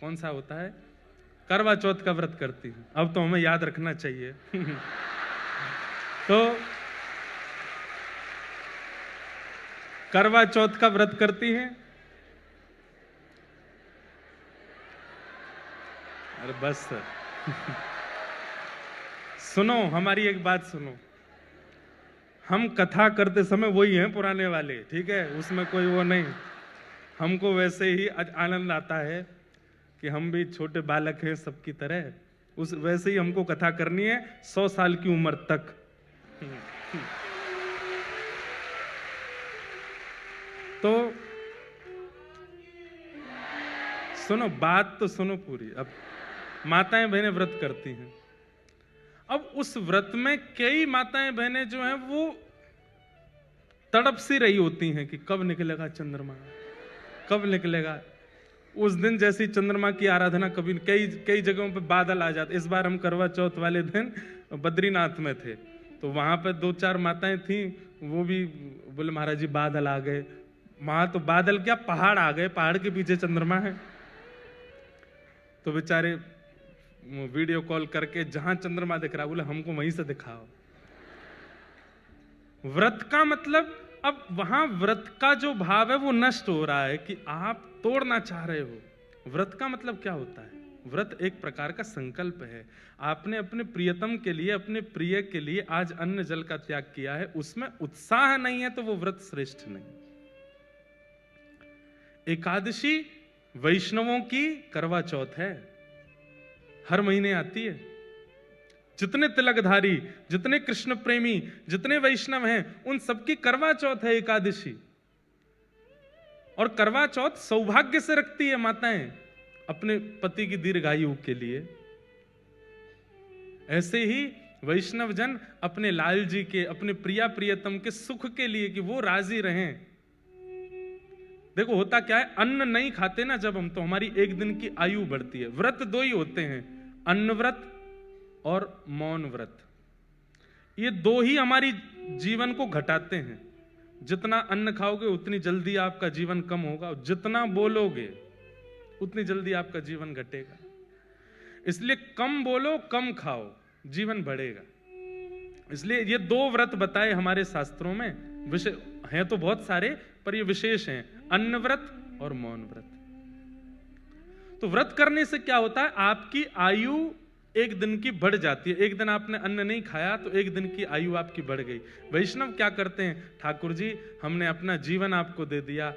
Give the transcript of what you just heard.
कौन सा होता है? करवा चौथ का व्रत करती हैं। अब तो हमें याद रखना चाहिए। तो करवा चौथ का व्रत करती हैं। अरे बस सर। सुनो, हमारी एक बात सुनो। हम कथा करते समय वही हैं पुराने वाले, ठीक है, उसमें कोई वो नहीं। हमको वैसे ही आनंद आता है कि हम भी छोटे बालक हैं सबकी तरह, उस वैसे ही हमको कथा करनी है 100 साल की उम्र तक। तो सुनो, बात तो सुनो पूरी। अब माताएं बहनें व्रत करती हैं। अब उस व्रत में कई माताएं बहनें जो हैं वो तड़प सी रही होती हैं कि कब निकलेगा चंद्रमा, कब निकलेगा। उस दिन जैसी चंद्रमा की आराधना कभी कई कई जगहों पे बादल आ जाते। इस बार हम करवा चौथ वाले दिन बद्रीनाथ में थे, तो वहां पे 2-4 माताएं थीं, वो भी बोले महाराज जी बादल आ गए। वहां तो बादल क्या, पहाड़ आ गए, पहाड़ के पीछे चंद्रमा है। तो बेचारे वीडियो कॉल करके जहां चंद्रमा दिख रहा, बोले हमको वहीं से दिखाओ। व्रत का मतलब, अब वहां व्रत का जो भाव है वो नष्ट हो रहा है कि आप तोड़ना चाह रहे हो। व्रत का मतलब क्या होता है? व्रत एक प्रकार का संकल्प है। आपने अपने प्रियतम के लिए, अपने प्रिय के लिए आज अन्न जल का त्याग किया है, उसमें उत्साह नहीं है तो वो व्रत श्रेष्ठ नहीं। एकादशी वैष्णवों की करवा चौथ है, हर महीने आती है। जितने तिलकधारी, जितने कृष्ण प्रेमी, जितने वैष्णव हैं, उन सबकी करवा चौथ है एकादशी। और करवा चौथ सौभाग्य से रखती है माताएं अपने पति की दीर्घायु के लिए। ऐसे ही वैष्णव जन अपने लाल जी के, अपने प्रिया प्रियतम के सुख के लिए, कि वो राजी रहें। देखो होता क्या है, अन्न नहीं खाते ना जब हम, तो हमारी एक दिन की आयु बढ़ती है। व्रत 2 ही होते हैं, अन्न व्रत और मौन व्रत। ये 2 ही हमारी जीवन को घटाते हैं। जितना अन्न खाओगे उतनी जल्दी आपका जीवन कम होगा, जितना बोलोगे उतनी जल्दी आपका जीवन घटेगा। इसलिए कम बोलो, कम खाओ, जीवन बढ़ेगा। इसलिए ये 2 व्रत बताए हमारे शास्त्रों में। विषय हैं तो बहुत सारे, पर ये विशेष हैं, अन्न व्रत और मौन व्रत। तो व्रत करने से क्या होता है, आपकी आयु एक दिन की बढ़ जाती है। एक दिन आपने अन्न नहीं खाया तो एक दिन की आयु आपकी बढ़ गई। वैष्णव क्या करते हैं, ठाकुर जी हमने अपना जीवन आपको दे दिया,